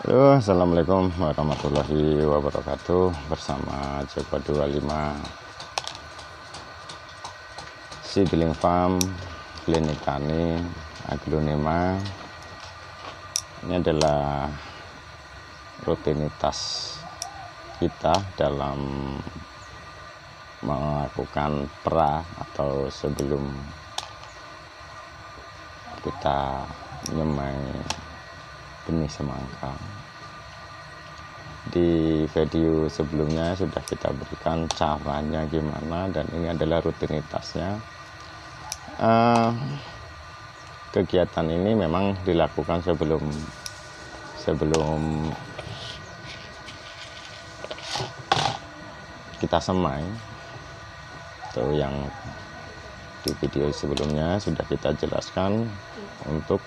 Halo, assalamualaikum warahmatullahi wabarakatuh. Bersama Joko 25 Seedling Farm Klinik Tani Aglonema. Ini adalah rutinitas kita dalam melakukan pra atau sebelum kita menyemai benih semangka. Di video sebelumnya sudah kita berikan caranya gimana, dan ini adalah rutinitasnya. Kegiatan ini memang dilakukan sebelum kita semai. Itu yang di video sebelumnya sudah kita jelaskan untuk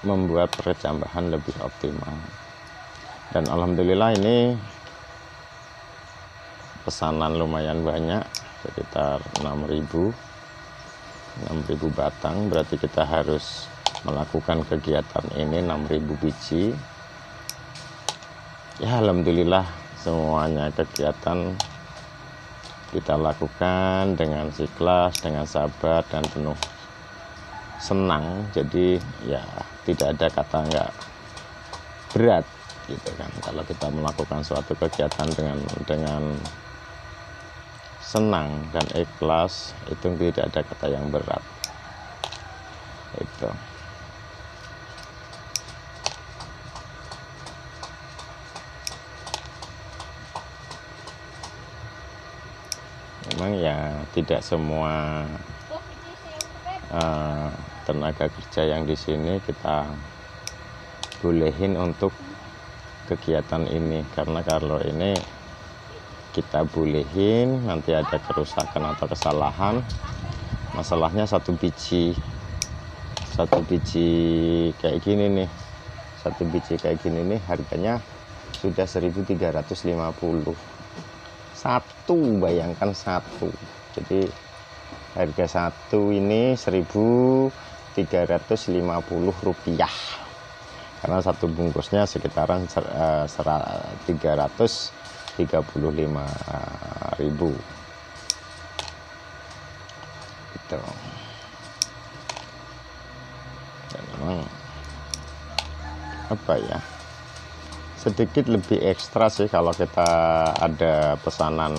membuat percambahan lebih optimal. Dan alhamdulillah ini pesanan lumayan banyak, sekitar 6.000 batang. Berarti kita harus melakukan kegiatan ini 6.000 biji. Ya alhamdulillah, semuanya kegiatan kita lakukan dengan ikhlas, dengan sabar dan penuh senang. Jadi ya tidak ada kata nggak berat gitu kan. Kalau kita melakukan suatu kegiatan dengan senang dan ikhlas, itu tidak ada kata yang berat. Itu memang ya tidak semua tenaga kerja yang di sini kita bolehin untuk kegiatan ini, karena kalau ini kita bolehin nanti ada kerusakan atau kesalahan. Masalahnya satu biji kayak gini nih, harganya sudah 1.350 satu, bayangkan satu. Jadi harga satu ini 1.350 rupiah, karena satu bungkusnya sekitaran 335.000 gitu. Dan memang apa ya, sedikit lebih ekstra sih kalau kita ada pesanan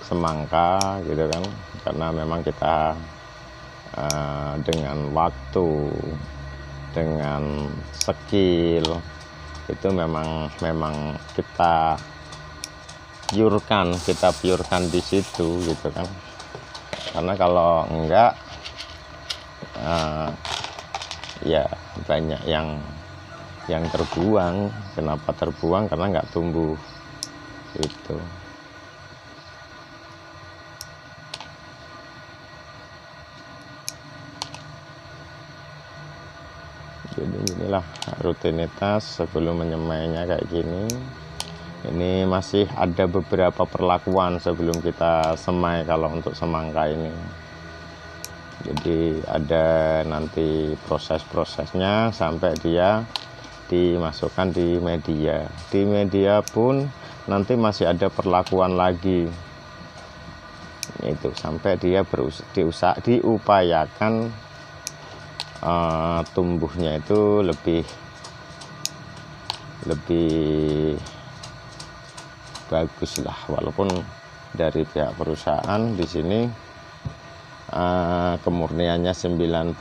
semangka gitu kan, karena memang kita dengan waktu, dengan skill itu memang kita piurkan di situ gitu kan. Karena kalau enggak ya banyak yang terbuang. Kenapa terbuang? Karena enggak tumbuh itu. Jadi inilah rutinitas sebelum menyemainya kayak gini. Ini masih ada beberapa perlakuan sebelum kita semai kalau untuk semangka ini. Jadi ada nanti proses-prosesnya sampai dia dimasukkan di media. Di media pun nanti masih ada perlakuan lagi. Itu sampai dia diupayakan tumbuhnya itu lebih bagus lah. Walaupun dari pihak perusahaan di sini kemurniannya 90%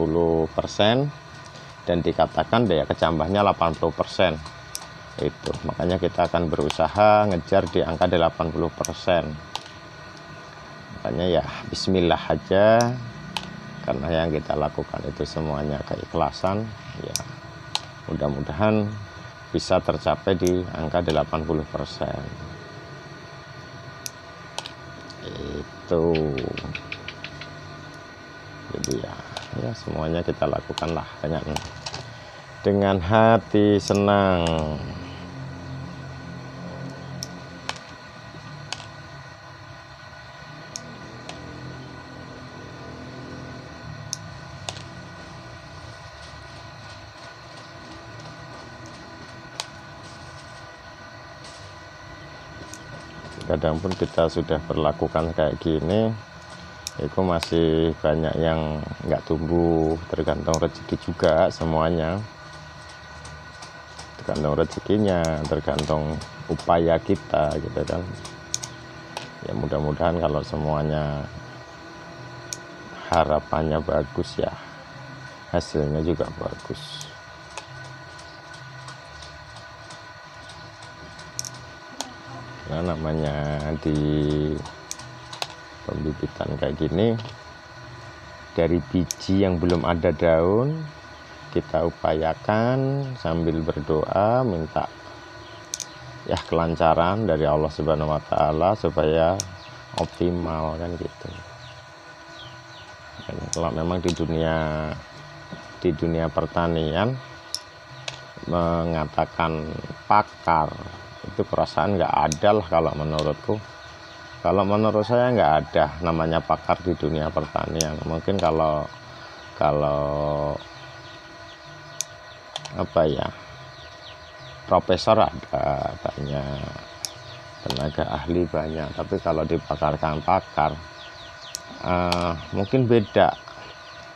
dan dikatakan daya kecambahnya 80%. Itu makanya kita akan berusaha ngejar di angka 80%. Makanya ya bismillah aja, karena yang kita lakukan itu semuanya keikhlasan. Ya mudah-mudahan bisa tercapai di angka 80%. Itu jadi ya semuanya kita lakukanlah dengan hati senang. kadang pun kita sudah berlakukan kayak gini, itu masih banyak yang nggak tumbuh. Tergantung rezeki juga semuanya, tergantung rezekinya, tergantung upaya kita gitu kan. Ya mudah-mudahan kalau semuanya harapannya bagus ya, hasilnya juga bagus. Nah, namanya di pembibitan kayak gini, dari biji yang belum ada daun, kita upayakan sambil berdoa minta ya kelancaran dari Allah Subhanahu wa Ta'ala supaya optimal kan gitu. Dan kalau memang di dunia pertanian mengatakan pakar itu perasaan nggak ada lah kalau menurutku. Kalau menurut saya nggak ada namanya pakar di dunia pertanian. Mungkin kalau apa ya, profesor ada banyak, tenaga ahli banyak, tapi kalau dipakarkan pakar mungkin beda.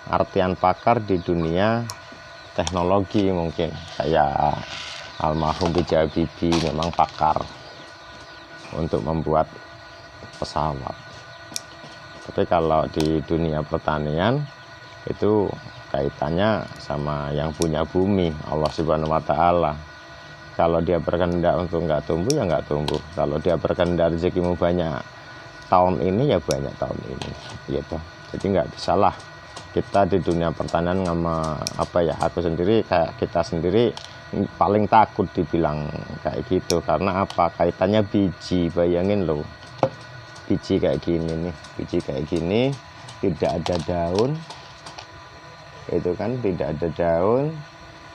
Artian pakar di dunia teknologi mungkin kayak almarhum B.J. Habibie memang pakar untuk membuat pesawat. Tapi kalau di dunia pertanian itu kaitannya sama yang punya bumi, Allah Subhanahu wa Ta'ala. Kalau dia berkehendak untuk nggak tumbuh ya nggak tumbuh. Kalau dia berkehendak rezekimu banyak tahun ini ya banyak tahun ini gitu. Jadi nggak bisa lah kita di dunia pertanian sama apa ya, aku sendiri kayak kita sendiri paling takut dibilang kayak gitu. Karena apa? Kaitannya biji. Bayangin loh, biji kayak gini nih, biji kayak gini tidak ada daun, itu kan tidak ada daun,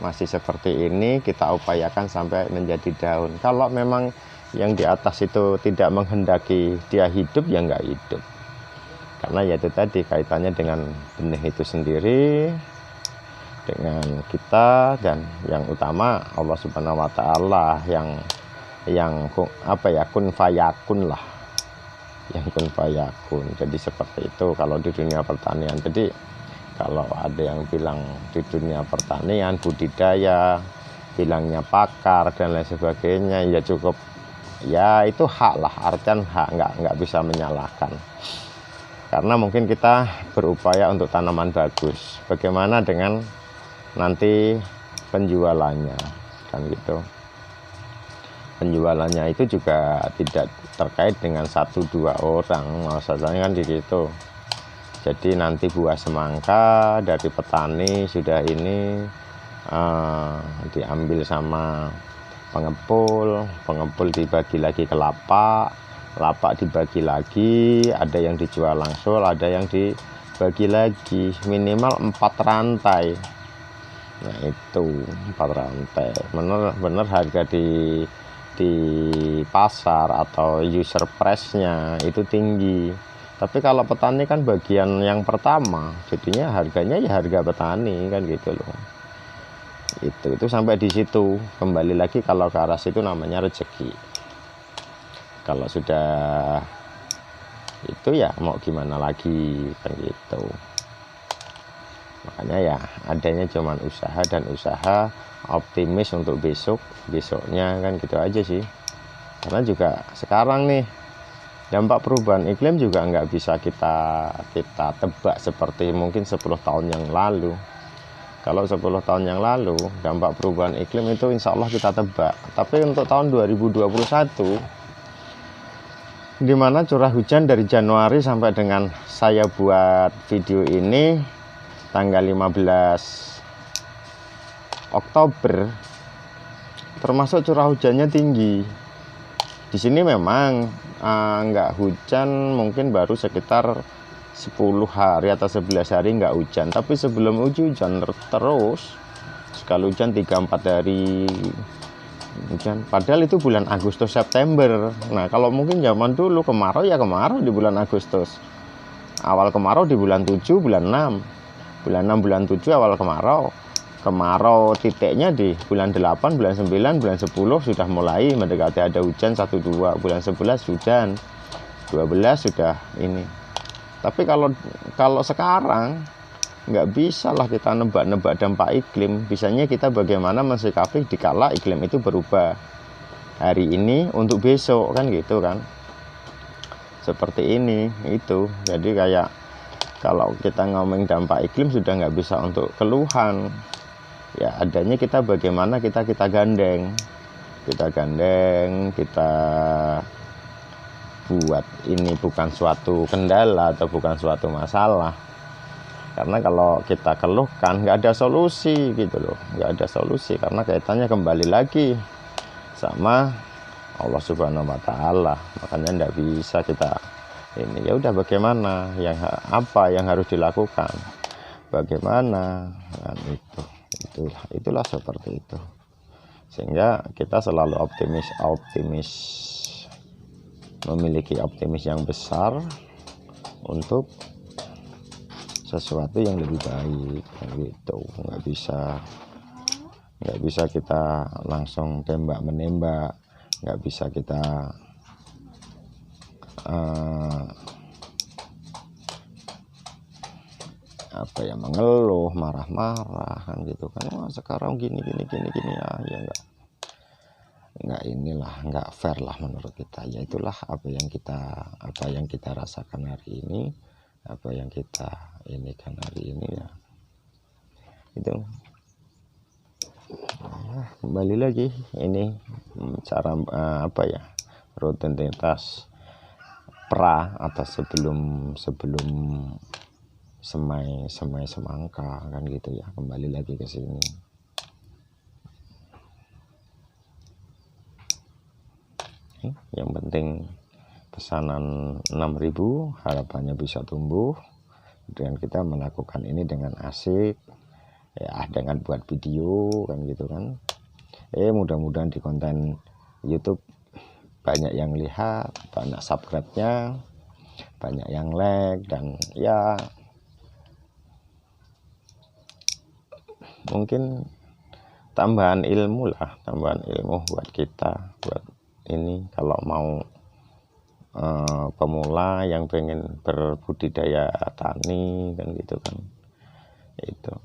masih seperti ini kita upayakan sampai menjadi daun. Kalau memang yang di atas itu tidak menghendaki dia hidup ya nggak hidup. Karena ya itu tadi kaitannya dengan benih itu sendiri, dengan kita, dan yang utama Allah Subhanahu wa Ta'ala yang apa ya, kun fayakun lah, yang kun fayakun. Jadi seperti itu kalau di dunia pertanian. Jadi kalau ada yang bilang di dunia pertanian budidaya bilangnya pakar dan lain sebagainya, ya cukup, ya itu hak lah, artian hak, nggak bisa menyalahkan. Karena mungkin kita berupaya untuk tanaman bagus. Bagaimana dengan nanti penjualannya kan gitu. Penjualannya itu juga tidak terkait dengan 1-2 orang, maksudnya kan di situ. Jadi nanti buah semangka dari petani sudah ini diambil sama pengepul dibagi lagi ke lapak dibagi lagi, ada yang dijual langsung, ada yang dibagi lagi, minimal 4 rantai. Nah itu 4 rantai, bener harga di pasar atau user price-nya itu tinggi. Tapi kalau petani kan bagian yang pertama, jadinya harganya ya harga petani kan gitu loh. Itu sampai di situ. Kembali lagi kalau ke arah situ namanya rezeki. Kalau sudah itu ya mau gimana lagi kan gitu. Makanya ya adanya cuman usaha dan usaha, optimis untuk besoknya kan gitu aja sih. Karena juga sekarang nih dampak perubahan iklim juga nggak bisa kita tebak seperti mungkin 10 tahun yang lalu. Kalau 10 tahun yang lalu dampak perubahan iklim itu insya Allah kita tebak. Tapi untuk tahun 2021 di mana curah hujan dari Januari sampai dengan saya buat video ini tanggal 15 Oktober termasuk curah hujannya tinggi. Di sini memang nggak hujan, mungkin baru sekitar 10 hari atau 11 hari nggak hujan. Tapi sebelum hujan terus, sekali hujan 3-4 hari hujan. Padahal itu bulan Agustus September. Nah kalau mungkin zaman dulu kemarau ya kemarau di bulan Agustus. Awal kemarau di bulan 7, bulan 6. Bulan 6, bulan 7 awal kemarau. kemarau titiknya di bulan 8, bulan 9, bulan 10 sudah mulai mendekati ada hujan 1, 2, bulan 11 hujan, 12 sudah ini. Tapi kalau sekarang nggak bisa lah kita nebak-nebak dampak iklim. Bisanya kita bagaimana mensikapi dikala iklim itu berubah hari ini untuk besok, kan gitu kan. Seperti ini itu. Jadi kayak kalau kita ngomong dampak iklim sudah nggak bisa untuk keluhan. Ya adanya kita bagaimana kita gandeng, kita buat ini bukan suatu kendala atau bukan suatu masalah. Karena kalau kita keluhkan nggak ada solusi gitu loh, nggak ada solusi, karena kaitannya kembali lagi sama Allah Subhanahu Wa Taala. Makanya nggak bisa kita ini. Ya udah, bagaimana apa yang harus dilakukan, bagaimana, kan itulah seperti itu. Sehingga kita selalu optimis, memiliki optimis yang besar untuk sesuatu yang lebih baik, gitu. Nggak bisa kita langsung tembak menembak, nggak bisa kita mengeluh, marah-marah, kan gitu kan. Wah, sekarang gini ya nggak inilah, nggak fair lah menurut kita. Ya itulah apa yang kita rasakan hari ini, apa yang kita ini kan hari ini ya. Itu kembali lagi ini cara rutinitas pra atau sebelum semai semangka, kan gitu ya. Kembali lagi ke sini. Yang penting pesanan 6.000, harapannya bisa tumbuh dengan kita melakukan ini dengan asik ya, dengan buat video, kan gitu kan. Mudah-mudahan di konten YouTube banyak yang lihat, banyak subscribe-nya, banyak yang like, dan ya mungkin tambahan ilmu buat kita, buat ini kalau mau pemula yang pengen berbudidaya tani, kan gitu kan. Itu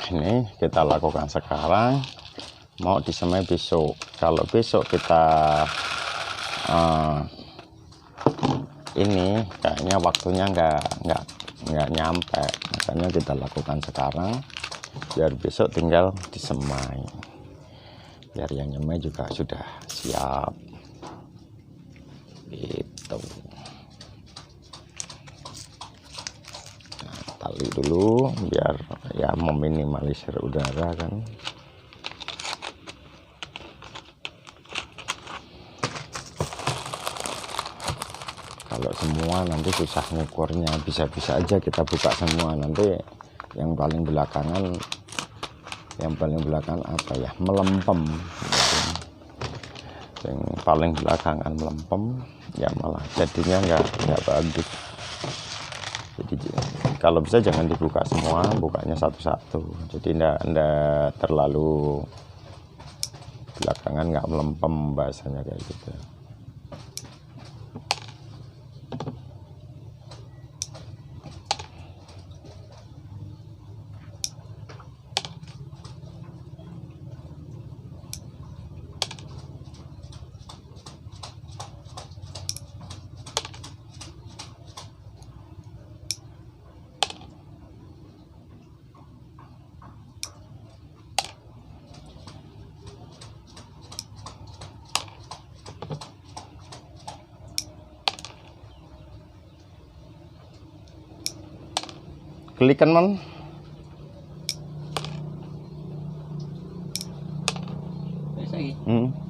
ini kita lakukan sekarang, mau disemai besok. Kalau besok kita ini kayaknya waktunya nggak nyampe, makanya kita lakukan sekarang biar besok tinggal disemai, biar yang nyemai juga sudah siap gitu. Tali dulu biar ya meminimalisir udara kan. Kalau semua nanti susah ngukurnya, bisa-bisa aja kita buka semua, nanti yang paling belakangan apa ya, melempem. Yang paling belakangan melempem ya malah jadinya nggak bagus. Jadi kalau bisa jangan dibuka semua, bukanya satu-satu, jadi ndak terlalu belakangan, nggak melempem, bahasanya kayak gitu. Kelikan mon. Biasa gitu. Hmm.